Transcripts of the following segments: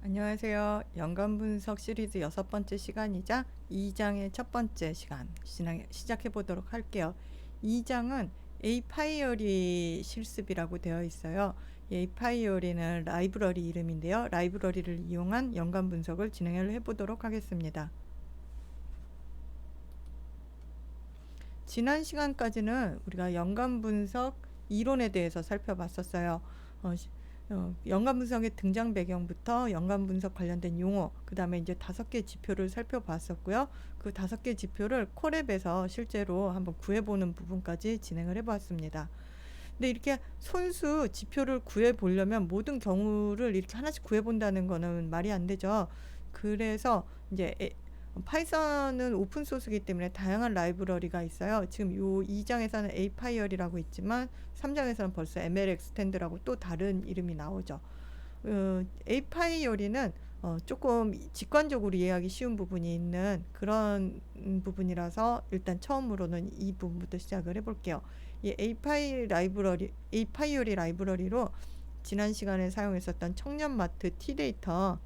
안녕하세요. 연관 분석 시리즈 6번째 시간이자 2장의 첫 번째 시간 시작해 보도록 할게요. 2장은 에이파이어리 실습이라고 되어 있어요. 에이파이어리는 라이브러리 이름인데요. 라이브러리를 이용한 연관 분석을 진행해 보도록 하겠습니다. 지난 시간까지는 우리가 연관 분석 이론에 대해서 살펴봤었어요. 연관 분석의 등장 배경부터 연관 분석 관련된 용어, 그 다음에 이제 5개 지표를 살펴봤었고요. 그 5개 지표를 콜앱에서 실제로 한번 구해보는 부분까지 진행을 해보았습니다. 근데 이렇게 손수 지표를 구해보려면 모든 경우를 이렇게 하나씩 구해본다는 거는 말이 안 되죠. 그래서 이제 파이썬은 오픈소스이기 때문에 다양한 라이브러리가 있어요. 지금 요 2장에서는 에이파이어리라고 있지만 3장에서는 벌써 ML 엑스텐드라고 또 다른 이름이 나오죠. 에이파이어리는 조금 직관적으로 이해하기 쉬운 부분이 있는 그런 부분이라서 일단 처음으로는 이 부분부터 시작을 해볼게요. 이 에이파이어리 라이브러리로 지난 시간에 사용했었던 청년마트 T데이터,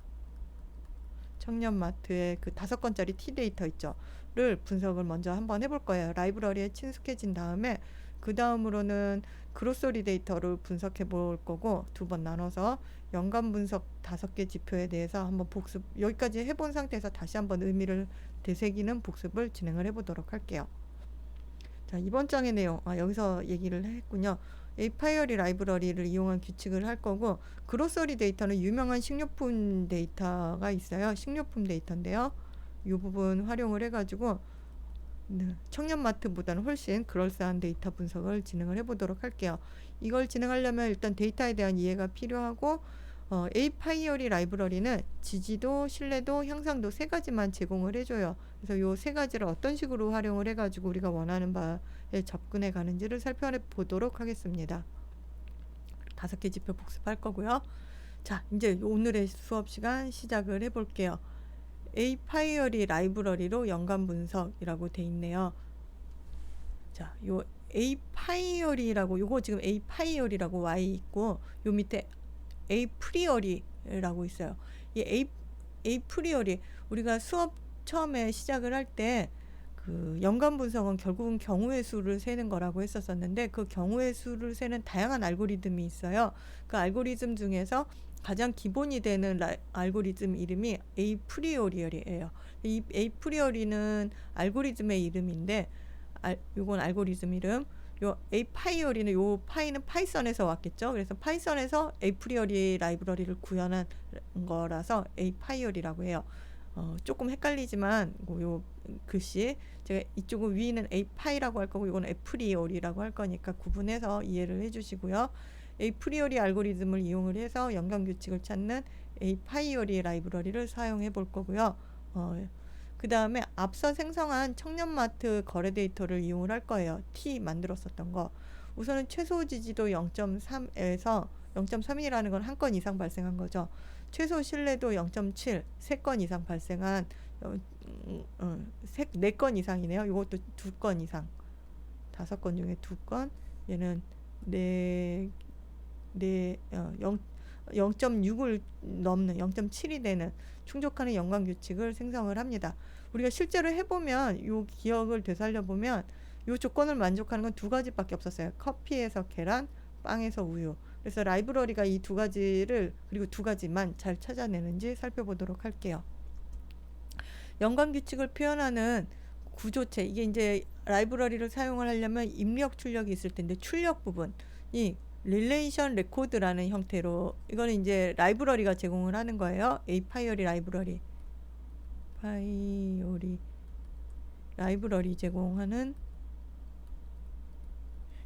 청년마트의 그 5건짜리 T데이터 있죠.를 분석을 먼저 한번 해볼 거예요. 라이브러리에 친숙해진 다음에 그 다음으로는 그로서리 데이터를 분석해 볼 거고, 2번 나눠서 연관 분석 5개 지표에 대해서 한번 복습, 여기까지 해본 상태에서 다시 한번 의미를 되새기는 복습을 진행을 해보도록 할게요. 자, 이번 장의 내용, 여기서 얘기를 했군요. 에이파이어리 라이브러리를 이용한 규칙을 할 거고, 그로서리 데이터는 유명한 식료품 데이터가 있어요. 식료품 데이터인데요. 이 부분 활용을 해가지고 청년마트보다는 훨씬 그럴싸한 데이터 분석을 진행을 해보도록 할게요. 이걸 진행하려면 일단 데이터에 대한 이해가 필요하고, 에이파이어리 라이브러리는 지지도, 신뢰도, 향상도 3가지만 제공을 해줘요. 그래서 요 3가지를 어떤 식으로 활용을 해가지고 우리가 원하는 바에 접근해 가는지를 살펴보도록 하겠습니다. 5개 지표 복습할 거고요. 자, 이제 오늘의 수업 시간 시작을 해볼게요. 에이파이어리 라이브러리로 연관 분석이라고 돼 있네요. 자, 요 에이파이어리라고, 요거 지금 에이파이어리라고 Y 있고, 요 밑에 에이프리어리라고 있어요. 이 에이프리어리, 우리가 수업 처음에 시작을 할 때 그 연관 분석은 결국은 경우의 수를 세는 거라고 했었는데, 그 경우의 수를 세는 다양한 알고리즘이 있어요. 그 알고리즘 중에서 가장 기본이 되는 알고리즘 이름이 에이프리어리예요. 이 에이프리어리는 알고리즘의 이름인데, 요건 알고리즘 이름. 요 에이파이어리는, 요 파이는 파이썬에서 왔겠죠. 그래서 파이썬에서 에이프리어리 라이브러리를 구현한 거라서 에이파이어리라고 해요. 조금 헷갈리지만 요 글씨, 제가 이쪽은 위는 에이파이라고 할 거고 이거는 에프리어리라고 할 거니까 구분해서 이해를 해주시고요. 에이프리어리 알고리즘을 이용을 해서 연관 규칙을 찾는 에이파이어리 라이브러리를 사용해 볼 거고요. 그 다음에 앞서 생성한 청년마트 거래 데이터를 이용을 할 거예요. T 만들었었던 거. 우선은 최소 지지도 0.3에서 0.3이라는 건 한 건 이상 발생한 거죠. 최소 신뢰도 0.7, 3건 이상 발생한 4건 이상이네요. 이것도 2건 이상. 5건 중에 2건. 얘는 0.6을 넘는 0.7이 되는 충족하는 연관 규칙을 생성을 합니다. 우리가 실제로 해보면, 요 기억을 되살려보면 요 조건을 만족하는 건 2가지밖에 없었어요. 커피에서 계란, 빵에서 우유. 그래서 라이브러리가 이 2가지를, 그리고 2가지만 잘 찾아내는지 살펴보도록 할게요. 연관 규칙을 표현하는 구조체, 이게 이제 라이브러리를 사용을 하려면 입력 출력이 있을 텐데, 출력 부분이 릴레이션 레코드라는 형태로, 이거는 이제 라이브러리가 제공을 하는 거예요. 에이파이어리 라이브러리 제공하는,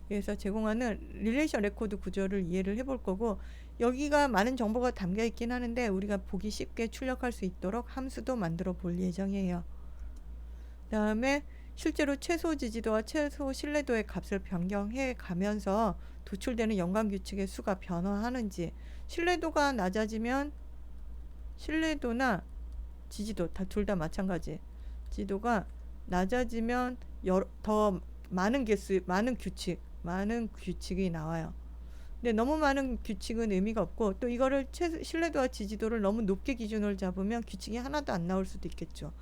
그래서 제공하는 릴레이션 레코드 구조를 이해를 해볼 거고, 여기가 많은 정보가 담겨 있긴 하는데 우리가 보기 쉽게 출력할 수 있도록 함수도 만들어 볼 예정이에요. 그 다음에 실제로 최소 지지도와 최소 신뢰도의 값을 변경해 가면서 도출되는 연관 규칙의 수가 변화하는지, 신뢰도가 낮아지면 신뢰도나 지지도 둘 다 마찬가지, 지도가 낮아지면 더 많은 규칙이 나와요. 근데 너무 많은 규칙은 의미가 없고, 또 이거를 신뢰도와 지지도를 너무 높게 기준을 잡으면 규칙이 하나도 안 나올 수도 있겠죠.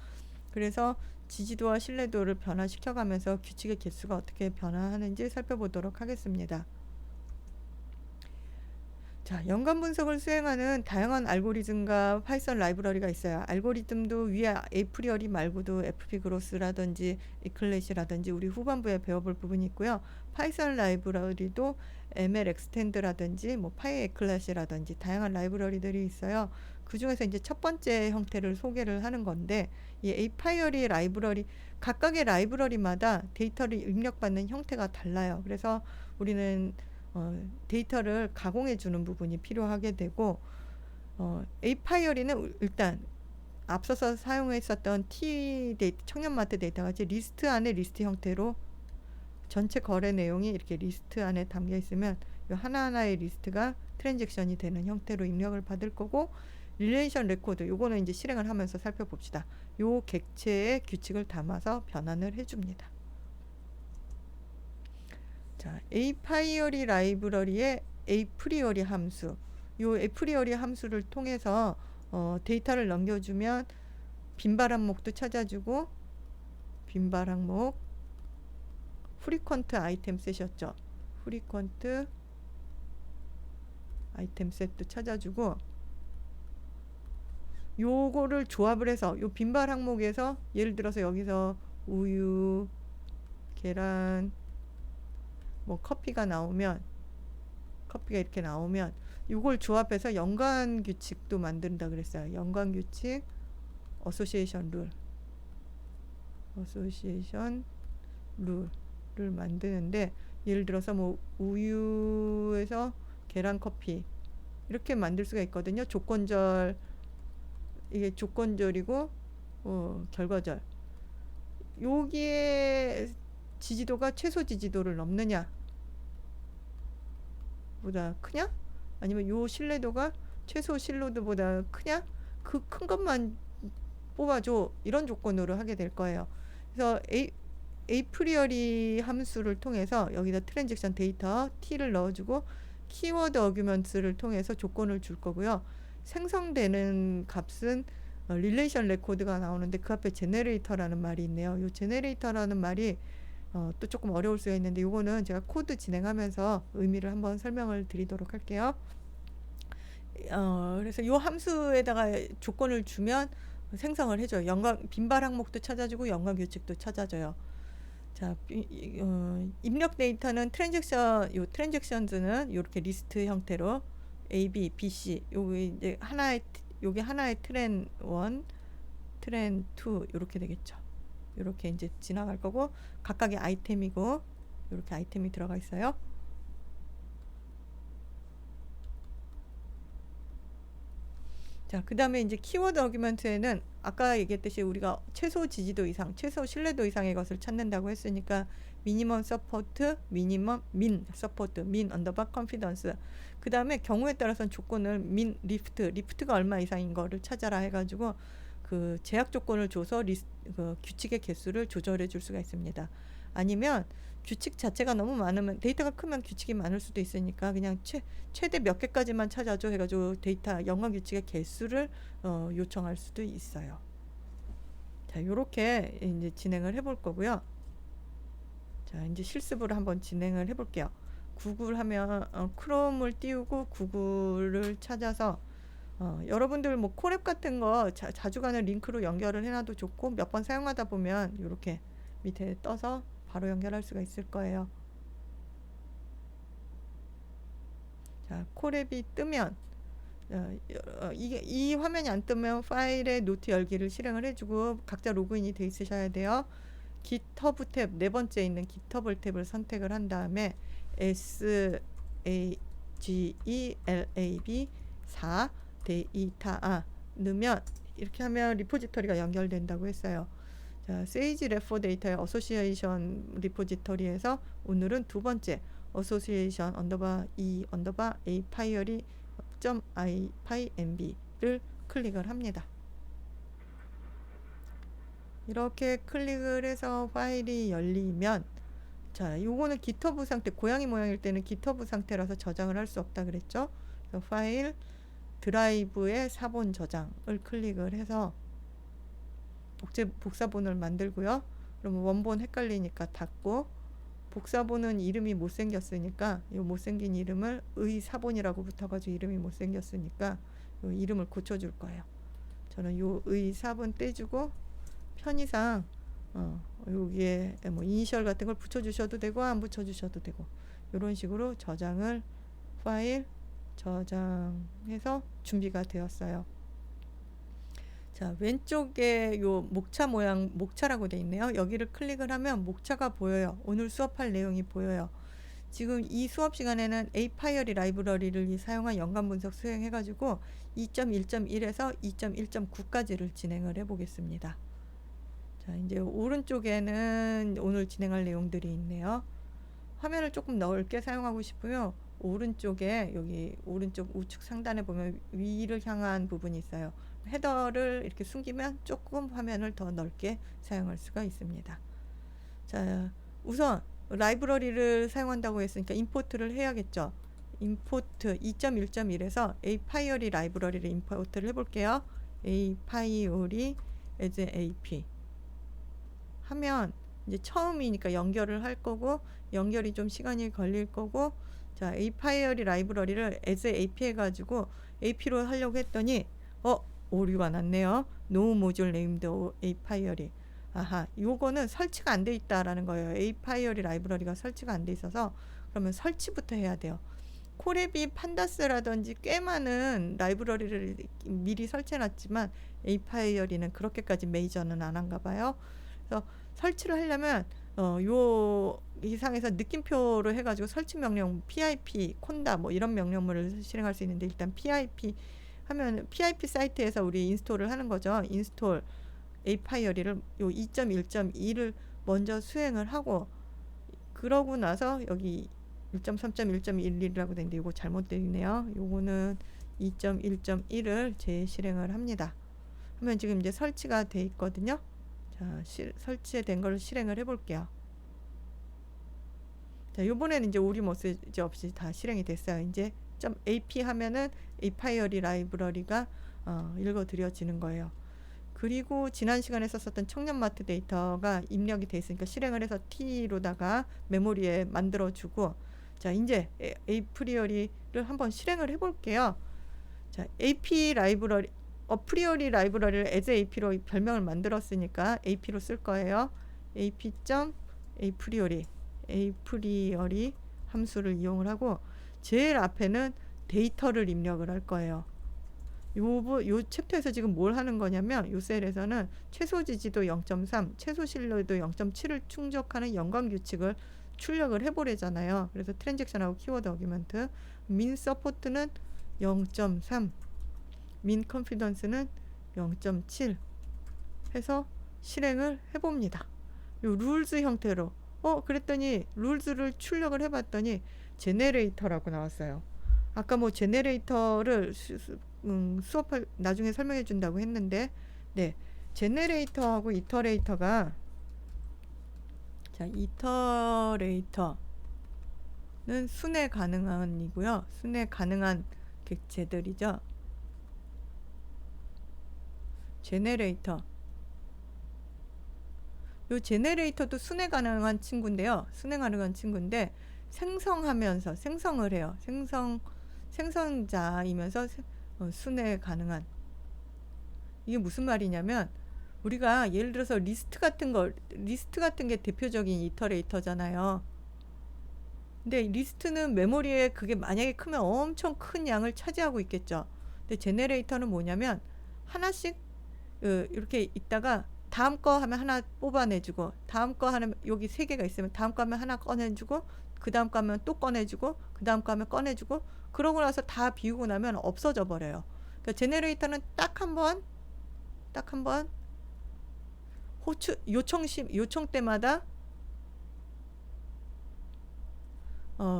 그래서 지지도와 신뢰도를 변화시켜가면서 규칙의 개수가 어떻게 변화하는지 살펴보도록 하겠습니다. 자, 연관 분석을 수행하는 다양한 알고리즘과 파이썬 라이브러리가 있어요. 알고리즘도 위에 에이프리어리 말고도 FP그로스라든지 이클래시라든지 우리 후반부에 배워볼 부분이 있고요. 파이썬 라이브러리도 ML 엑스텐드라든지 뭐 파이에클래시라든지 다양한 라이브러리들이 있어요. 그 중에서 이제 첫 번째 형태를 소개를 하는 건데, 이 에이파이어리 라이브러리, 각각의 라이브러리마다 데이터를 입력받는 형태가 달라요. 그래서 우리는 데이터를 가공해 주는 부분이 필요하게 되고, 에이파이어리는 일단 앞서서 사용했었던 T 데이터, 청년마트 데이터 같이 리스트 안에 리스트 형태로 전체 거래 내용이 이렇게 리스트 안에 담겨 있으면 이 하나하나의 리스트가 트랜잭션이 되는 형태로 입력을 받을 거고, 릴레이션 레코드, 요거는 이제 실행을 하면서 살펴봅시다. 요 객체의 규칙을 담아서 변환을 해줍니다. 자, 에이파이어리 라이브러리의 에이프리어리 함수, 요 에이프리어리 함수를 통해서 데이터를 넘겨주면 빈발 항목도 찾아주고, 빈발 항목 프리퀀트 아이템 셋이었죠. 프리퀀트 아이템 셋도 찾아주고, 요거를 조합을 해서 요 빈발 항목에서 예를 들어서 여기서 우유, 계란, 뭐 커피가 이렇게 나오면 이걸 조합해서 연관 규칙도 만든다 그랬어요. 연관 규칙, 어소시에이션 룰을 만드는데, 예를 들어서 뭐 우유에서 계란 커피 이렇게 만들 수가 있거든요. 조건절, 이게 조건절이고 결과절. 여기에 지지도가 최소 지지도를 넘느냐 보다 크냐, 아니면 요 신뢰도가 최소 신뢰도보다 크냐, 그 큰 것만 뽑아줘, 이런 조건으로 하게 될 거예요. 그래서 에이프리어리 함수를 통해서 여기다 트랜잭션 데이터 T를 넣어주고, 키워드 어규먼트를 통해서 조건을 줄 거고요. 생성되는 값은 릴레이션 레코드가 나오는데, 그 앞에 제네레이터라는 말이 있네요. 이 제네레이터라는 말이 또 조금 어려울 수가 있는데, 요거는 제가 코드 진행하면서 의미를 한번 설명을 드리도록 할게요. 그래서 요 함수에다가 조건을 주면 생성을 해줘요. 빈발 항목도 찾아주고 연관 규칙도 찾아줘요. 자, 입력 데이터는 트랜잭션즈는 이렇게 리스트 형태로 A, B, B, C, 요게 하나의 트랜 1, 트랜 2 이렇게 되겠죠. 이렇게 이제 지나갈 거고, 각각의 아이템이고, 이렇게 아이템이 들어가 있어요. 자, 그 다음에 이제 키워드 어규먼트에는 아까 얘기했듯이 우리가 최소 지지도 이상, 최소 신뢰도 이상의 것을 찾는다고 했으니까 미니멈 서포트, 민 서포트, 민 언더바 컨피던스, 그 다음에 경우에 따라서는 조건을 민 리프트가 얼마 이상인 거를 찾아라 해가지고 그 제약 조건을 줘서 그 규칙의 개수를 조절해 줄 수가 있습니다. 아니면 규칙 자체가 너무 많으면, 데이터가 크면 규칙이 많을 수도 있으니까 그냥 최대 몇 개까지만 찾아줘 해가지고 데이터 연관 규칙의 개수를 요청할 수도 있어요. 자, 요렇게 이제 진행을 해볼 거고요. 자, 이제 실습으로 한번 진행을 해볼게요. 구글 하면 크롬을 띄우고 구글을 찾아서 여러분들 뭐 콜앱 같은 거 자주 가는 링크로 연결을 해놔도 좋고, 몇 번 사용하다 보면 이렇게 밑에 떠서 바로 연결할 수가 있을 거예요. 자, 콜앱이 뜨면 이 화면이 안 뜨면 파일의 노트 열기를 실행을 해주고, 각자 로그인이 돼 있으셔야 돼요. GitHub 탭, 네 번째 있는 GitHub 탭을 선택을 한 다음에 SAGELAB 4 데이터 넣으면, 이렇게 하면 리포지터리가 연결된다고 했어요. 자, 세이지 레포 데이터의 어소시에이션 리포지터리에서 오늘은 두 번째 어소시에이션 언더바 E 언더바 에이파이어리 .ipynb를 클릭을 합니다. 이렇게 클릭을 해서 파일이 열리면 자, 요거는 GitHub 상태, 고양이 모양일 때는 GitHub 상태라서 저장을 할 수 없다 그랬죠. 그래서 파일, 드라이브의 사본 저장을 클릭을 해서 복사본을 만들고요. 그러면 원본 헷갈리니까 닫고, 복사본은 이름이 못생겼으니까 이 못생긴 이름을 의사본이라고 붙어가지고 이름이 못생겼으니까 요 이름을 고쳐줄 거예요. 저는 요 의사본 떼주고 편의상 여기에 뭐 이니셜 같은 걸 붙여주셔도 되고 안 붙여주셔도 되고 이런 식으로 저장을 파일 저장해서 준비가 되었어요. 자, 왼쪽에 요 목차 모양, 목차라고 돼 있네요. 여기를 클릭을 하면 목차가 보여요. 오늘 수업할 내용이 보여요. 지금 이 수업 시간에는 에이파이어리 라이브러리를 사용한 연관 분석 수행해가지고 2.1.1에서 2.1.9까지를 진행을 해보겠습니다. 자, 이제 오른쪽에는 오늘 진행할 내용들이 있네요. 화면을 조금 넓게 사용하고 싶으면 오른쪽에 여기 오른쪽 우측 상단에 보면 위를 향한 부분이 있어요. 헤더를 이렇게 숨기면 조금 화면을 더 넓게 사용할 수가 있습니다. 자, 우선 라이브러리를 사용한다고 했으니까 임포트를 해야겠죠. 임포트 2.1.1에서 에이파이어리 라이브러리를 임포트를 해볼게요. 에이파이어리 as AP 하면 이제 처음이니까 연결을 할 거고 연결이 좀 시간이 걸릴 거고, 자, 에이파이어리 라이브러리를 as AP 해가지고 AP로 하려고 했더니 오류가 났네요. No module named 에이파이어리. 아하, 요거는 설치가 안 돼 있다라는 거예요. 에이파이어리 라이브러리가 설치가 안 돼 있어서 그러면 설치부터 해야 돼요. 코레비 판다스라든지 꽤 많은 라이브러리를 미리 설치해 놨지만 에이파이어리는 그렇게까지 메이저는 안 한가 봐요. 그래서 설치를 하려면 요 이상에서 느낌표로 해가지고 설치 명령 pip 콘다 뭐 이런 명령문을 실행할 수 있는데, 일단 pip 하면 PIP 사이트에서 우리 인스톨을 하는 거죠. 인스톨 에이파이어리를 요 2.1.2를 먼저 수행을 하고, 그러고 나서 여기 1.3.1.11이라고 되는데 이거 잘못되어 있네요. 요거는 2.1.1을 재실행을 합니다. 하면 지금 이제 설치가 돼 있거든요. 자, 설치된 걸 실행을 해볼게요. 자, 요번에는 이제 오류 메시지 없이 다 실행이 됐어요. 이제 .ap 하면은 에이파이어리 라이브러리가 읽어드려지는 거예요. 그리고 지난 시간에 썼었던 청년마트 데이터가 입력이 돼 있으니까 실행을 해서 t로다가 메모리에 만들어주고, 자, 이제 에이프리어리를 한번 실행을 해볼게요. 자, AP 라이브러리 어프리어리 라이브러리를 as AP로 별명을 만들었으니까 AP로 쓸 거예요. AP.apriori 함수를 이용을 하고 제일 앞에는 데이터를 입력을 할 거예요. 요 챕터에서 지금 뭘 하는 거냐면 요 셀에서는 최소 지지도 0.3, 최소 신뢰도 0.7을 충족하는 연관 규칙을 출력을 해보래잖아요. 그래서 트랜잭션하고 키워드 어규먼트, 민 서포트는 0.3, 민 컨피던스는 0.7 해서 실행을 해봅니다. 요 룰즈 형태로 그랬더니 룰즈를 출력을 해봤더니 제네레이터라고 나왔어요. 아까 뭐 제네레이터를 수업할 나중에 설명해 준다고 했는데, 네, 제네레이터하고 이터레이터가, 자, 이터레이터는 순회 가능한이고요. 순회 가능한 객체들이죠. 제네레이터, 요 제네레이터도 순회 가능한 친구인데요. 순회 가능한 친구인데 생성하면서 생성을 해요. 생성자이면서 순회 가능한. 이게 무슨 말이냐면 우리가 예를 들어서 리스트 같은 게 대표적인 이터레이터잖아요. 근데 리스트는 메모리에 그게 만약에 크면 엄청 큰 양을 차지하고 있겠죠. 근데 제네레이터는 뭐냐면 하나씩 이렇게 있다가 다음 거 하면 하나 뽑아내주고, 다음 거 하면 여기 세 개가 있으면 다음 거 하면 하나 꺼내주고, 그 다음 거 하면 또 꺼내주고, 그 다음 거 하면 꺼내주고, 그러고 나서 다 비우고 나면 없어져 버려요. 그러니까 제네레이터는 딱 한 번 요청 때마다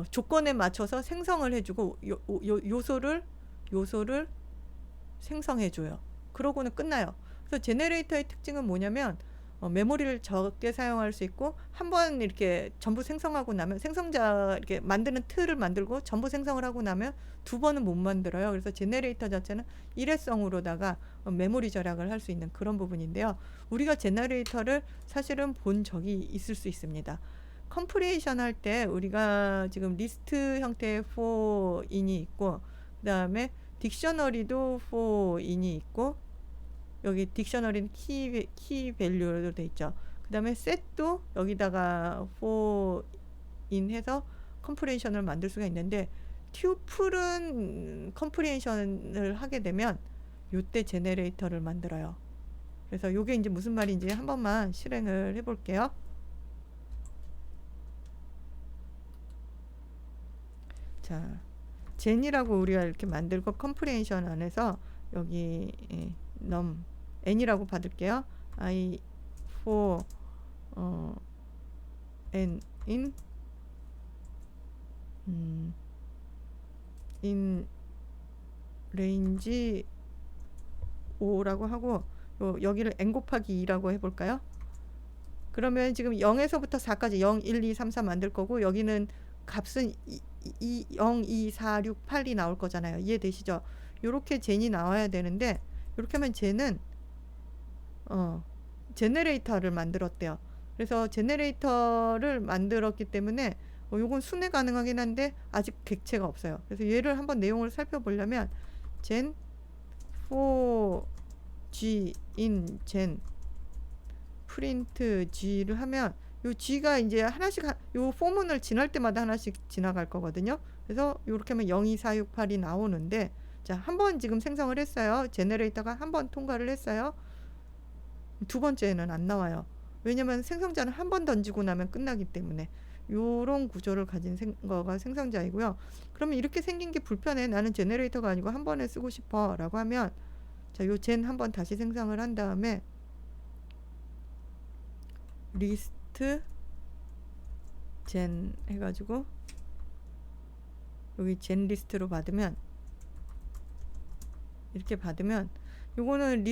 조건에 맞춰서 생성을 해주고 요소를 생성해줘요. 그러고는 끝나요. 그래서 제네레이터의 특징은 뭐냐면 메모리를 적게 사용할 수 있고, 한번 이렇게 전부 생성하고 나면 생성자 이렇게 만드는 틀을 만들고 전부 생성을 하고 나면 두 번은 못 만들어요. 그래서 제네레이터 자체는 일회성으로다가 메모리 절약을 할 수 있는 그런 부분인데요. 우리가 제네레이터를 사실은 본 적이 있을 수 있습니다. 컴프레이션 할 때 우리가 지금 리스트 형태의 for인이 있고, 그 다음에 딕셔너리도 for인이 있고, 여기 딕셔너리는 키 밸류로 돼 있죠. 그 다음에 set도 여기다가 for인 해서 컴프레이션을 만들 수가 있는데, 튜플은 컴프레이션을 하게 되면 요때 제네레이터를 만들어요. 그래서 요게 이제 무슨 말인지 한 번만 실행을 해 볼게요. 자, 젠이라고 우리가 이렇게 만들고 컴프레이션 안에서 여기 n이라고 받을게요. I for n in range 5라고 하고, 여기를 n 곱하기 2라고 해볼까요? 그러면 지금 0에서부터 4까지 0, 1, 2, 3, 4 만들 거고, 여기는 값은 0, 2, 4, 6, 8이 나올 거잖아요. 이해되시죠? 요렇게 젠이 나와야 되는데, 이렇게 하면 젠은 제네레이터를 만들었대요. 그래서 제네레이터를 만들었기 때문에 요건 순회 가능하긴 한데 아직 객체가 없어요. 그래서 얘를 한번 내용을 살펴보려면 젠 for g in 젠 print g를 하면 요 g가 이제 하나씩 요 포문을 지날 때마다 하나씩 지나갈 거거든요. 그래서 요렇게 하면 0, 2, 4, 6, 8이 나오는데, 자, 한 번 지금 생성을 했어요. 제네레이터가 한 번 통과를 했어요. 두 번째는 안 나와요. 왜냐면 생성자는 한 번 던지고 나면 끝나기 때문에. 요런 구조를 가진 거가 생성자이고요. 그러면 이렇게 생긴 게 불편해, 나는 제네레이터가 아니고 한 번에 쓰고 싶어 라고 하면, 자, 요 젠 한번 다시 생성을 한 다음에 리스트 젠 해가지고 여기 젠 리스트로 받으면, 이렇게 받으면 요거는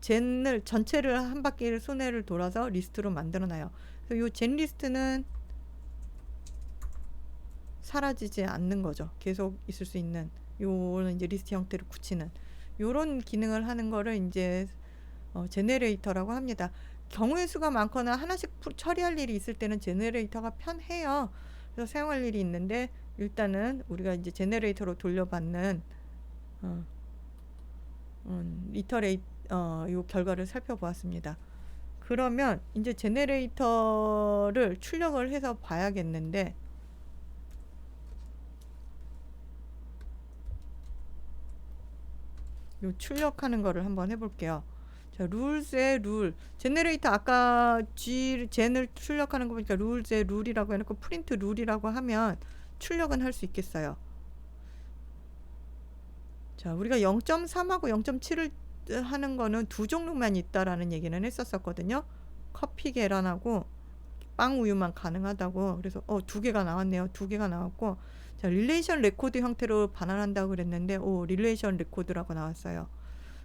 젠을 전체를 한 바퀴를 순회를 돌아서 리스트로 만들어놔요. 그래서 요 젠 리스트는 사라지지 않는 거죠. 계속 있을 수 있는, 요는 이제 리스트 형태를 굳히는 요런 기능을 하는 거를 이제 제네레이터라고 합니다. 경우의 수가 많거나 하나씩 처리할 일이 있을 때는 제네레이터가 편해요. 그래서 사용할 일이 있는데, 일단은 우리가 이제 제네레이터로 돌려받는 요 결과를 살펴보았습니다. 그러면 이제 제네레이터를 출력을 해서 봐야겠는데, 요 출력하는 거를 한번 해볼게요. 자, 룰스의 룰. 제네레이터 아까 젠을 출력하는 거 보니까 룰스의 룰이라고 해놓고 프린트 룰이라고 하면 출력은 할 수 있겠어요. 자, 우리가 0.3하고 0.7을 하는 거는 두 종류만 있다라는 얘기는 했었거든요. 커피 계란하고 빵 우유만 가능하다고. 그래서 두 개가 나왔네요. 두 개가 나왔고, 자, 릴레이션 레코드 형태로 반환한다고 그랬는데, 릴레이션 레코드라고 나왔어요.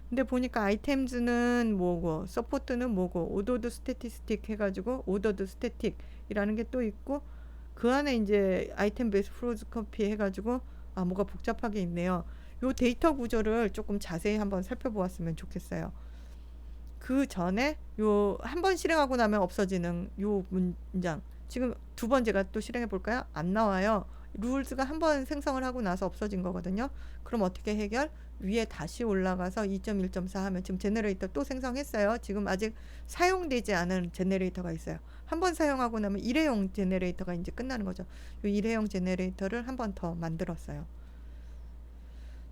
근데 보니까 아이템즈는 뭐고, 서포트는 뭐고, 오더드 스태티스틱 해가지고 오더드 스태틱이라는 게 또 있고, 그 안에 이제 아이템 베이스 프로즈 커피 해가지고 뭐가 복잡하게 있네요. 요 데이터 구조를 조금 자세히 한번 살펴보았으면 좋겠어요. 그 전에 요 한 번 실행하고 나면 없어지는 요 문장, 지금 두 번째가 또 실행해 볼까요? 안 나와요. 룰즈가 한 번 생성을 하고 나서 없어진 거거든요. 그럼 어떻게 해결? 위에 다시 올라가서 2.1.4 하면, 지금 제너레이터 또 생성했어요. 지금 아직 사용되지 않은 제너레이터가 있어요. 한 번 사용하고 나면 일회용 제너레이터가 이제 끝나는 거죠. 이 일회용 제너레이터를 한 번 더 만들었어요.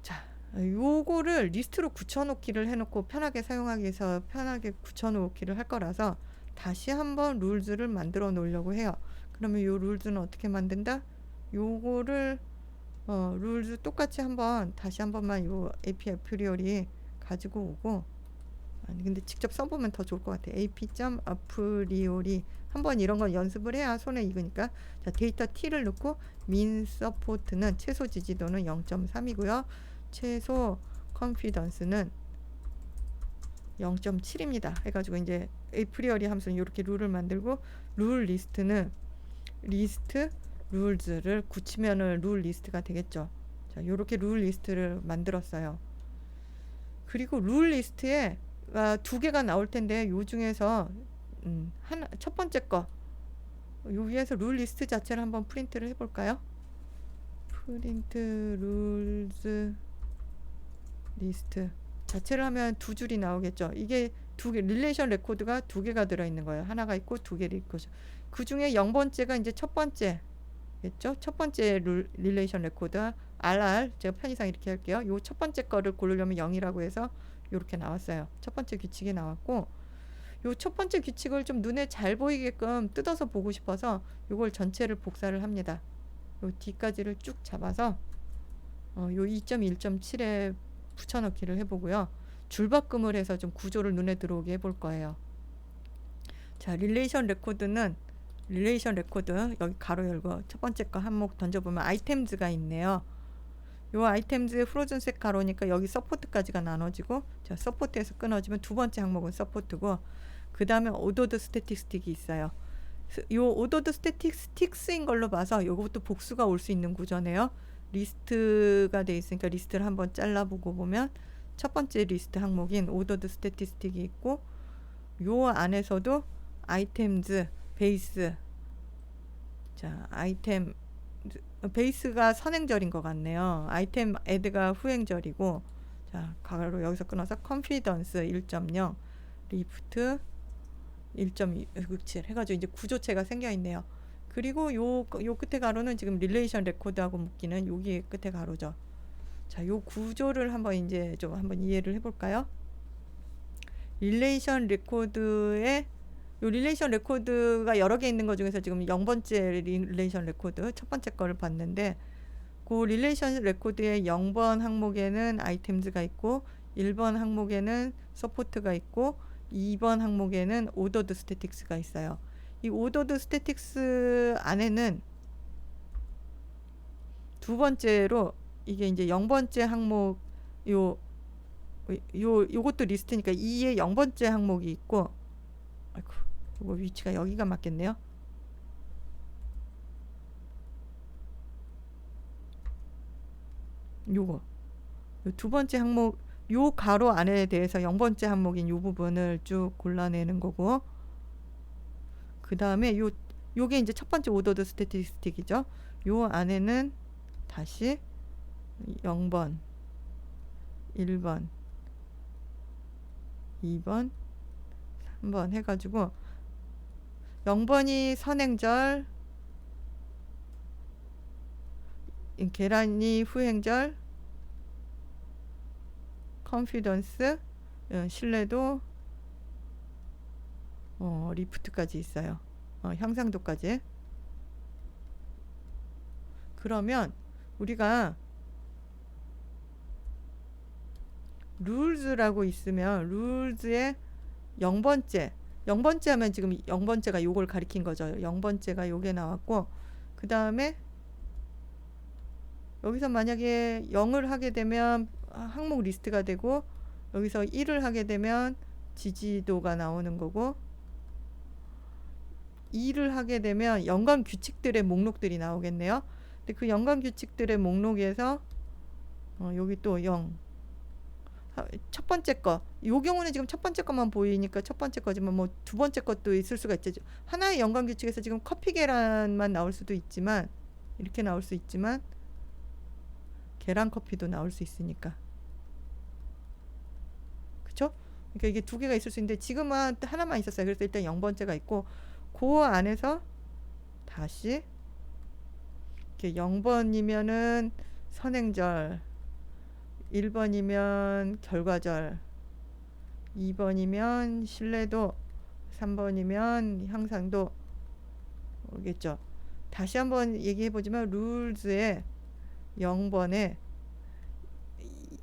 자, 요거를 리스트로 굳혀놓기를 해놓고 편하게 사용하기 위해서 편하게 굳혀놓기를 할 거라서 다시 한번 룰즈를 만들어 놓으려고 해요. 그러면 요 룰즈는 어떻게 만든다? 요거를 룰즈 똑같이 한번 다시 한 번만 요 API 프리오리 가지고 오고, 아니 근데 직접 써보면 더 좋을 것 같아. ap.apriori 한번 이런 건 연습을 해야 손에 익으니까. 자, 데이터 t를 넣고 min support는 최소 지지도는 0.3이고요. 최소 컨피던스는 0.7입니다. 해가지고 이제 에이프리어리 함수는 이렇게 룰을 만들고, 룰 리스트는 리스트 룰즈를 굳히면은 룰 리스트가 되겠죠. 자, 요렇게 룰 리스트를 만들었어요. 그리고 룰 리스트에 두 개가 나올 텐데, 요 중에서 첫 번째 거, 요 위에서 룰 리스트 자체를 한번 프린트를 해볼까요? 프린트 룰즈 리스트 자체를 하면 두 줄이 나오겠죠. 이게 두 개, 릴레이션 레코드가 두 개가 들어있는 거예요. 하나가 있고 두 개를 있고. 그 중에 0번째가 이제 첫 번째겠죠. 첫 번째 릴레이션 레코드 RR, 제가 편의상 이렇게 할게요. 요 첫 번째 거를 고르려면 0이라고 해서 이렇게 나왔어요. 첫 번째 규칙이 나왔고, 요 첫 번째 규칙을 좀 눈에 잘 보이게끔 뜯어서 보고 싶어서 요걸 전체를 복사를 합니다. 요 뒤까지를 쭉 잡아서 요 2.1.7에 붙여넣기를 해보고요. 줄바꿈을 해서 좀 구조를 눈에 들어오게 해볼 거예요. 자, 릴레이션 레코드는 릴레이션 레코드 여기 가로 열고 첫 번째 거 항목 던져보면 아이템즈가 있네요. 요 아이템즈의 프로즌색 가로니까 여기 서포트까지가 나눠지고, 자, 서포트에서 끊어지면 두 번째 항목은 서포트고, 그 다음에 오더드 스태틱스틱이 있어요. 요 오더드 스태틱스틱스인 걸로 봐서 요것도 복수가 올 수 있는 구조네요. 리스트가 돼 있으니까 리스트를 한번 잘라보고 보면 첫 번째 리스트 항목인 오더드 스태티스틱이 있고, 요 안에서도 아이템즈, 베이스, 자, 아이템 베이스가 선행절인 것 같네요. 아이템 애드가 후행절이고, 자, 가로 여기서 끊어서 컨피던스 1.0, 리프트 1.67 해가지고 이제 구조체가 생겨 있네요. 그리고 요 끝에 가로는 지금 릴레이션 레코드하고 묶이는 여기 끝에 가로죠. 자, 요 구조를 한번 이제 좀 한번 이해를 해볼까요? 릴레이션 레코드에 요 릴레이션 레코드가 여러 개 있는 것 중에서 지금 0번째 릴레이션 레코드 첫 번째 거를 봤는데, 그 릴레이션 레코드의 0번 항목에는 아이템즈가 있고, 1번 항목에는 서포트가 있고, 2번 항목에는 오더드 스태틱스가 있어요. 이 오더드 스태틱스 안에는 두 번째로 이게 이제 0번째 항목 요것도 리스트니까 2의 0번째 항목이 있고, 아이고, 요거 위치가 여기가 맞겠네요. 요거 요 두 번째 항목 요 가로 안에 대해서 0번째 항목인 요 부분을 쭉 골라내는 거고, 그 다음에 요게 이제 첫 번째 오더드 스태티스틱이죠. 요 안에는 다시 0번, 1번, 2번, 3번 해가지고 0번이 선행절, 계란이 후행절, 컨피던스, 신뢰도, 리프트까지 있어요. 향상도까지. 그러면 우리가 룰즈라고 있으면 룰즈의 0번째 하면 지금 0번째가 요걸 가리킨 거죠. 0번째가 요게 나왔고, 그 다음에 여기서 만약에 0을 하게 되면 항목 리스트가 되고, 여기서 1을 하게 되면 지지도가 나오는 거고, 2를 하게 되면 연관 규칙들의 목록들이 나오겠네요. 근데 그 연관 규칙들의 목록에서 여기 또 0, 첫 번째 거, 요 경우는 지금 첫 번째 것만 보이니까 첫 번째 거지만 뭐 두 번째 것도 있을 수가 있죠. 하나의 연관 규칙에서 지금 커피 계란만 나올 수도 있지만, 이렇게 나올 수 있지만 계란 커피도 나올 수 있으니까, 그쵸? 그러니까 이게 두 개가 있을 수 있는데 지금은 하나만 있었어요. 그래서 일단 0번째가 있고, 그 안에서 다시 이렇게 0번이면은 선행절, 1번이면 결과절, 2번이면 신뢰도, 3번이면 향상도 오겠죠. 다시 한번 얘기해보지만 룰즈의 0번에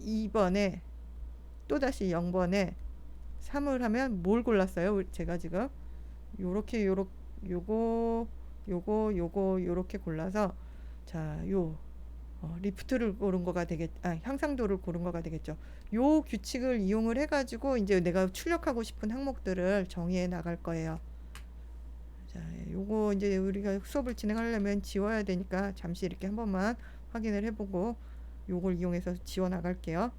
2번에 또다시 0번에 3을 하면 뭘 골랐어요? 제가 지금 요렇게 요거 요렇게 골라서, 자, 리프트를 고른 거가 향상도를 고른 거가 되겠죠. 요 규칙을 이용을 해가지고 이제 내가 출력하고 싶은 항목들을 정의해 나갈 거예요. 자, 요거 이제 우리가 수업을 진행하려면 지워야 되니까 잠시 이렇게 한 번만 확인을 해보고 요걸 이용해서 지워 나갈게요.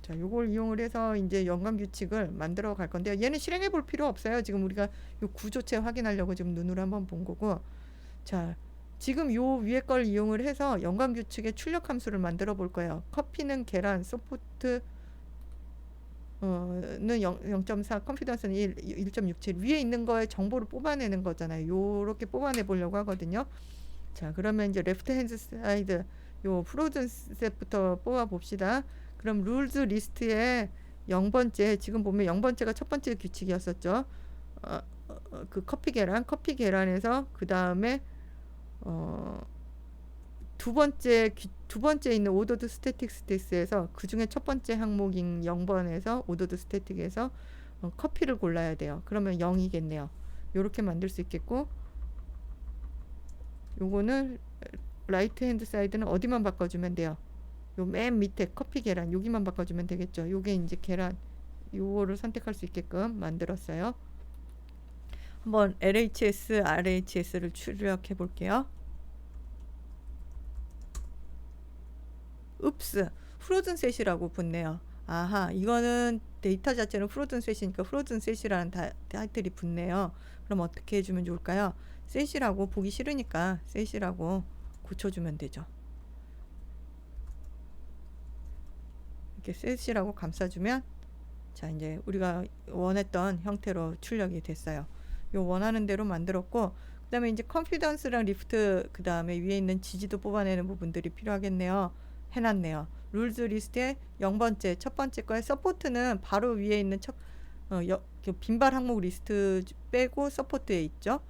자, 요걸 이용을 해서 이제 연관 규칙을 만들어 갈 건데요. 얘는 실행해 볼 필요 없어요. 지금 우리가 요 구조체 확인하려고 지금 눈으로 한번 본 거고. 자, 지금 요 위에 걸 이용을 해서 연관 규칙의 출력 함수를 만들어 볼 거예요. 커피는 계란, 서포트 는 0.4, 컨피던스는 1.67 위에 있는 거에 정보를 뽑아내는 거잖아요. 요렇게 뽑아내 보려고 하거든요. 자, 그러면 이제 레프트 핸드 사이드 요 프로즌 셋부터 뽑아 봅시다. 그럼 룰즈 리스트에 0번째, 지금 보면 0번째가 첫 번째 규칙이었었죠. 그 커피 계란에서 그 다음에 두 번째 있는 오더드 스태틱 스테이스에서 그 중에 첫 번째 항목인 0번에서 오더드 스태틱에서 커피를 골라야 돼요. 그러면 0이겠네요. 요렇게 만들 수 있겠고, 요거는 라이트 핸드 사이드는 어디만 바꿔주면 돼요? 요 맨 밑에 커피 계란 여기만 바꿔주면 되겠죠. 요게 이제 계란 요거를 선택할 수 있게끔 만들었어요. 한번 LHS, RHS를 출력해 볼게요. 읍스, 프로즌 셋이라고 붙네요. 아하, 이거는 데이터 자체는 프로즌 셋이니까 프로즌 셋이라는 타이틀이 붙네요. 그럼 어떻게 해주면 좋을까요? 셋이라고 보기 싫으니까 셋이라고 고쳐주면 되죠. 이렇게 셋이라고 감싸주면, 자, 이제 우리가 원했던 형태로 출력이 됐어요. 요 원하는 대로 만들었고, 그 다음에 이제 컨피던스랑 리프트, 그 다음에 위에 있는 지지도 뽑아내는 부분들이 필요하겠네요. 해놨네요. 룰즈 리스트에 0번째, 첫 번째 거에 서포트는 바로 위에 있는 빈발 항목 리스트 빼고 서포트에 있죠.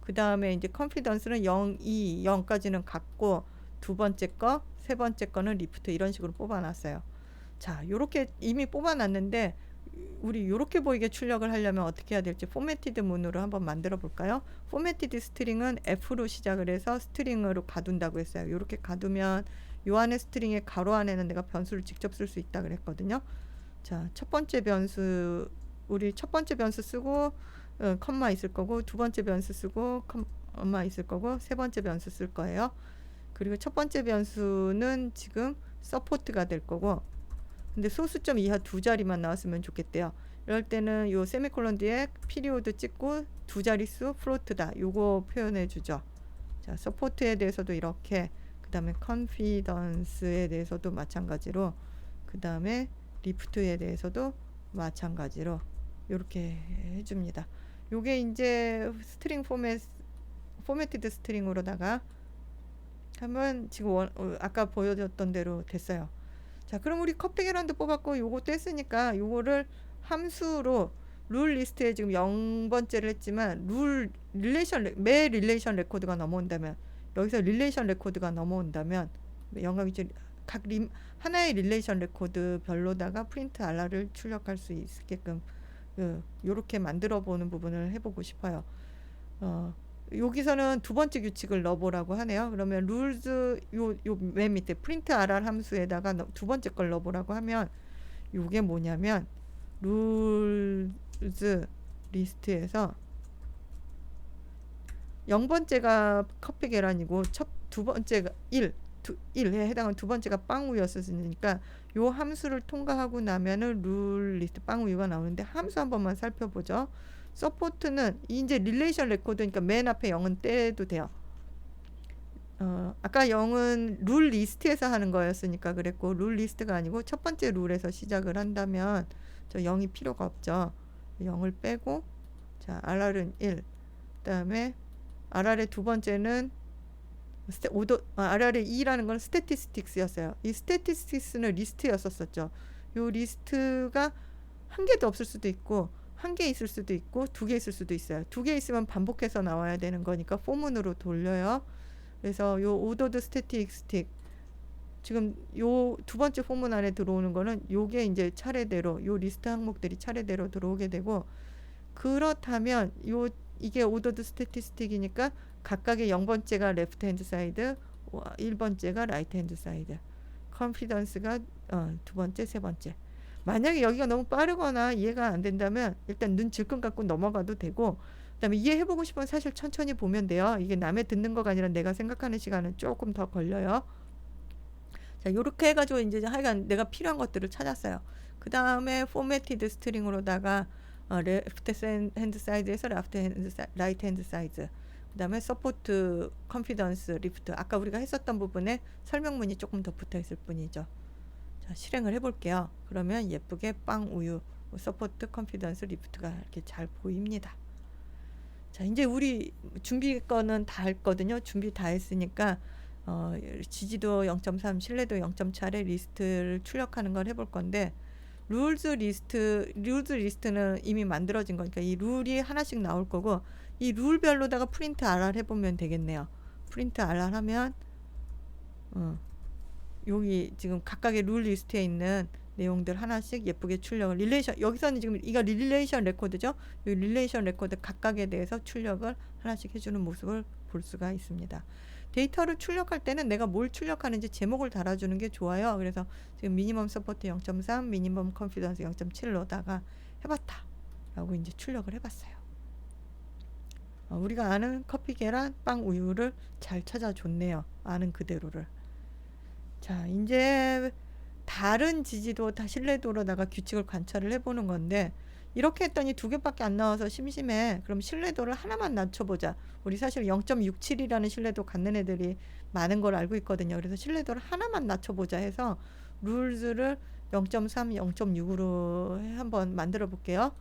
그 다음에 이제 컨피던스는 0, 2, 0까지는 같고, 두 번째 거, 세 번째 거는 리프트 이런 식으로 뽑아놨어요. 자, 요렇게 이미 뽑아놨는데 우리 요렇게 보이게 출력을 하려면 어떻게 해야 될지 포매티드 문으로 한번 만들어 볼까요? 포매티드 스트링은 F로 시작을 해서 스트링으로 가둔다고 했어요. 요렇게 가두면 요 안에 스트링의 가로 안에는 내가 변수를 직접 쓸 수 있다 그랬거든요. 자, 첫 번째 변수 우리 첫 번째 변수 쓰고 컴마 있을 거고, 두 번째 변수 쓰고 컴마 있을 거고, 세 번째 변수 쓸 거예요. 그리고 첫 번째 변수는 지금 서포트가 될 거고, 근데 소수점 이하 두 자리만 나왔으면 좋겠대요. 이럴 때는 요 세미콜론 뒤에 피리오드 찍고 두 자릿수 플로트다. 요거 표현해 주죠. 자, 서포트에 대해서도 이렇게, 그 다음에 컨피던스에 대해서도 마찬가지로, 그 다음에 리프트에 대해서도 마찬가지로 요렇게 해줍니다. 요게 이제 스트링 포매티드 스트링으로다가 하면 지금 아까 보여줬던 대로 됐어요. 자, 그럼 우리 커피 계란도 뽑았고 요것도 했으니까 요거를 함수로 룰 리스트에 지금 0번째를 했지만 매 릴레이션 레코드가 넘어온다면, 여기서 릴레이션 레코드가 넘어온다면 영광이죠. 하나의 릴레이션 레코드 별로다가 프린트 RR을 출력할 수 있게끔 요렇게 만들어 보는 부분을 해보고 싶어요. 여기서는 두 번째 규칙을 넣어보라고 하네요. 그러면 룰즈 요 맨 밑에 프린트 RR 함수에다가 두 번째 걸 넣어보라고 하면, 요게 뭐냐면 룰즈 리스트에서 0번째가 커피 계란이고 두 번째가 1에 해당하는 두 번째가 빵우유였으니까 요 함수를 통과하고 나면은 룰 리스트 빵우유가 나오는데, 함수 한 번만 살펴보죠. 서포트는 이제 릴레이션 레코드니까 맨 앞에 0은 떼도 돼요. 아까 0은 룰 리스트에서 하는 거였으니까 그랬고, 룰 리스트가 아니고 첫 번째 룰에서 시작을 한다면 저 0이 필요가 없죠. 0을 빼고, 자, RR은 1. 그다음에 RR의 두 번째는 RR의 2라는 건 스태티스틱스였어요. 이 스태티스틱스는 리스트였었죠. 요 리스트가 한 개도 없을 수도 있고, 한 개 있을 수도 있고, 두 개 있을 수도 있어요. 두 개 있으면 반복해서 나와야 되는 거니까 포문으로 돌려요. 그래서 요 오더드 스태틱스틱, 지금 요 두 번째 포문 안에 들어오는 거는 요게 이제 차례대로 요 리스트 항목들이 차례대로 들어오게 되고, 그렇다면 요 이게 오더드 스태티스틱이니까 각각의 0번째가 레프트 핸드 사이드, 1번째가 라이트 핸드 사이드. 컨피던스가 두 번째, 세 번째. 만약에 여기가 너무 빠르거나 이해가 안 된다면 일단 눈 질끈 감고 넘어가도 되고, 그다음에 이해해보고 싶으면 사실 천천히 보면 돼요. 이게 남의 듣는 거가 아니라 내가 생각하는 시간은 조금 더 걸려요. 자, 요렇게 해가지고 이제 하여간 내가 필요한 것들을 찾았어요. 그 다음에 포매티드 스트링으로다가 레프트 핸드 사이드에서 라이트 핸드 사이드, 그 다음에 서포트 컨피던스 리프트, 아까 우리가 했었던 부분에 설명문이 조금 더 붙어 있을 뿐이죠. 자, 실행을 해볼게요. 그러면 예쁘게 빵 우유 서포트 컨피던스 리프트가 이렇게 잘 보입니다. 자, 이제 우리 준비 거는 다 했거든요. 준비 다 했으니까 지지도 0.3, 신뢰도 0.4의 리스트를 출력하는 걸 해볼 건데, 룰즈 리스트는 이미 만들어진 거니까 이 룰이 하나씩 나올 거고, 이 룰별로다가 프린트 RR 해보면 되겠네요. 프린트 RR 하면 여기 지금 각각의 룰 리스트에 있는 내용들 하나씩 예쁘게 출력을, 릴레이션, 여기서는 지금 이거 릴레이션 레코드죠. 이 릴레이션 레코드 각각에 대해서 출력을 하나씩 해주는 모습을 볼 수가 있습니다. 데이터를 출력할 때는 내가 뭘 출력하는지 제목을 달아주는 게 좋아요. 그래서 지금 미니멈 서포트 0.3, 미니멈 컨피던스 0.7로다가 해봤다 라고 이제 출력을 해봤어요. 우리가 아는 커피, 계란, 빵, 우유를 잘 찾아줬네요. 아는 그대로를. 자, 이제 다른 지지도 다 신뢰도로다가 규칙을 관찰을 해보는 건데, 이렇게 했더니 두 개밖에 안 나와서 심심해. 그럼 신뢰도를 하나만 낮춰보자. 우리 사실 0.67이라는 신뢰도 갖는 애들이 많은 걸 알고 있거든요. 그래서 신뢰도를 하나만 낮춰보자 해서 룰즈를 0.3, 0.6으로 한번 만들어 볼게요.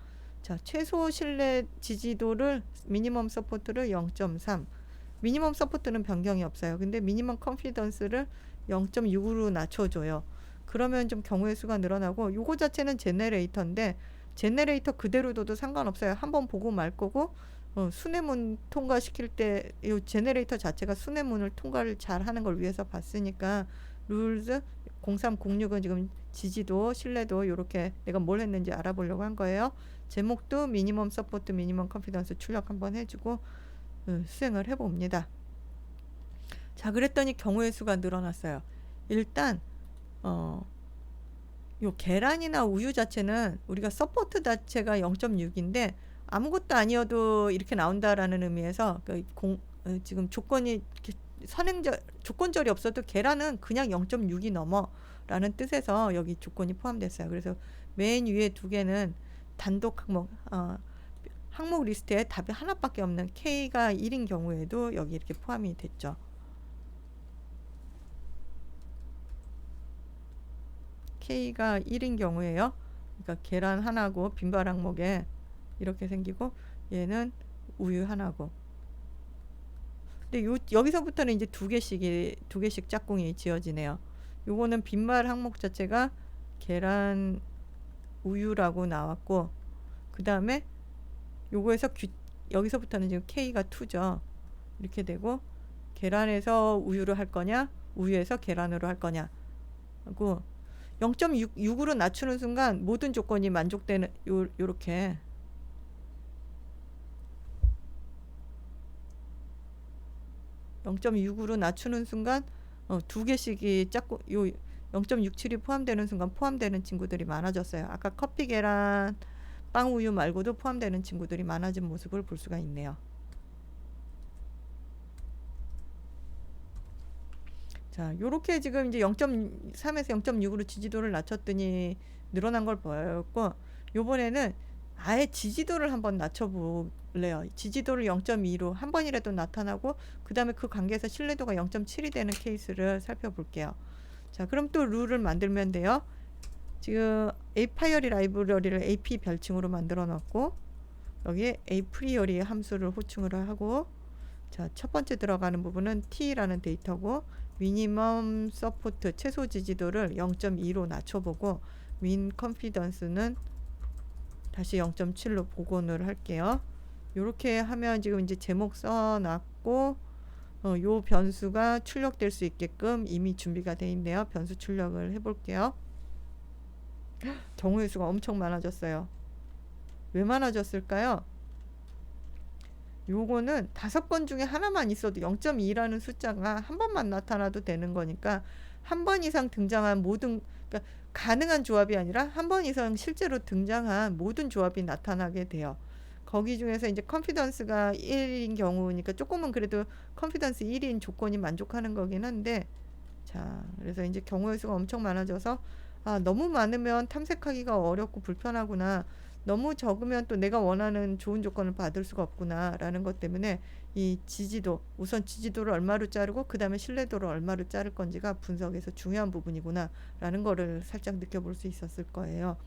자, 최소 신뢰 지지도를 미니멈 서포트를 0.3. 미니멈 서포트는 변경이 없어요. 근데 미니멈 컨피던스를 0.6으로 낮춰줘요. 그러면 좀 경우의 수가 늘어나고, 요거 자체는 제네레이터인데 제네레이터 그대로 둬도 상관없어요. 한번 보고 말 거고, 수뇌문 통과시킬 때 이 제네레이터 자체가 수뇌문을 통과를 잘 하는 걸 위해서 봤으니까 룰즈 0306은 지금 지지도, 신뢰도 이렇게 내가 뭘 했는지 알아보려고 한 거예요. 제목도 미니멈 서포트, 미니멈 컨피던스 출력 한번 해주고 수행을 해봅니다. 자, 그랬더니 경우의 수가 늘어났어요. 일단 요 계란이나 우유 자체는 우리가 서포트 자체가 0.6인데 아무것도 아니어도 이렇게 나온다라는 의미에서 지금 조건이 조건절이 없어도 계란은 그냥 0.6이 넘어라는 뜻에서 여기 조건이 포함됐어요. 그래서 맨 위에 두 개는 단독 항목 리스트에 답이 하나밖에 없는 K가 1인 경우에도 여기 이렇게 포함이 됐죠. K가 1인 경우에요. 그러니까 계란 하나고 빈발 항목에 이렇게 생기고, 얘는 우유 하나고. 근데 여기서부터는 이제 두 개씩 짝꿍이 지어지네요. 요거는 빈발 항목 자체가 계란 우유라고 나왔고, 그 다음에 요거에서 여기서부터는 지금 K가 2죠. 이렇게 되고, 계란에서 우유를 할 거냐, 우유에서 계란으로 할 거냐 하고, 0.6으로 낮추는 순간 모든 조건이 만족되는, 요렇게 0.6으로 낮추는 순간 두 개씩이 짝꿍, 요 0.67이 포함되는 순간 포함되는 친구들이 많아졌어요. 아까 커피, 계란, 빵, 우유 말고도 포함되는 친구들이 많아진 모습을 볼 수가 있네요. 자, 요렇게 지금 이제 0.3에서 0.6으로 지지도를 낮췄더니 늘어난 걸 보였고, 요번에는 아예 지지도를 한번 낮춰볼래요. 지지도를 0.2로 한 번이라도 나타나고, 그 다음에 그 관계에서 신뢰도가 0.7이 되는 케이스를 살펴볼게요. 자, 그럼 또 룰을 만들면 돼요. 지금 apriori 라이브러리를 ap 별칭으로 만들어 놨고, 여기에 apriori 함수를 호칭을 하고, 자, 첫 번째 들어가는 부분은 t라는 데이터고, 미니멈 서포트 최소 지지도를 0.2로 낮춰보고, 민 컨피던스는 다시 0.7로 복원을 할게요. 이렇게 하면 지금 이제 제목 써놨고, 요 변수가 출력될 수 있게끔 이미 준비가 돼 있네요. 변수 출력을 해볼게요. 경우의 수가 엄청 많아졌어요. 왜 많아졌을까요? 요거는 5번 중에 하나만 있어도 0.2라는 숫자가 한 번만 나타나도 되는 거니까 한 번 이상 등장한 모든, 그러니까 가능한 조합이 아니라 한 번 이상 실제로 등장한 모든 조합이 나타나게 돼요. 거기 중에서 이제 컨피던스가 1인 경우니까 조금은 그래도 컨피던스 1인 조건이 만족하는 거긴 한데, 자, 그래서 이제 경우의 수가 엄청 많아져서 아, 너무 많으면 탐색하기가 어렵고 불편하구나. 너무 적으면 또 내가 원하는 좋은 조건을 받을 수가 없구나라는 것 때문에 이 지지도, 우선 지지도를 얼마로 자르고 그다음에 신뢰도를 얼마로 자를 건지가 분석에서 중요한 부분이구나라는 거를 살짝 느껴볼 수 있었을 거예요.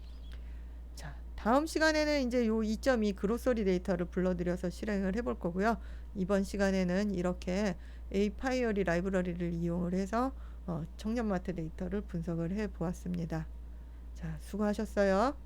자, 다음 시간에는 이제 요 2.2 그로서리 데이터를 불러들여서 실행을 해볼 거고요. 이번 시간에는 이렇게 에이파이어리 라이브러리를 이용을 해서 청년마트 데이터를 분석을 해 보았습니다. 자, 수고하셨어요.